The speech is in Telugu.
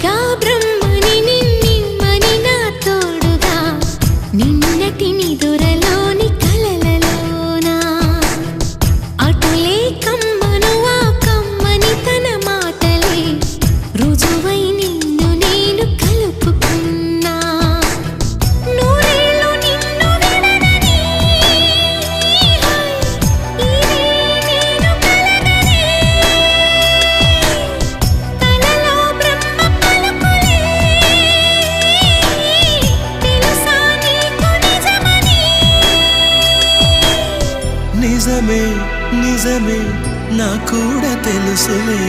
సాక్షిగా బ్రహ్మని నిన్నిమ్మని నా తోడుగా నిన్నటి నిదురలోని కలలలోనా అటులే కమ్మను ఆ కమ్మని తన మాటలే రుజువై నిన్ను నేను కలుపుకున్నా నూరేళ్ళు నిన్ను విడనని ఇదే నేను కలగని తలలో బ్రహ్మ పలుకులే తెలుసా నీకు నిజమని నిజమే నిజమే నా కూడా తెలుసులే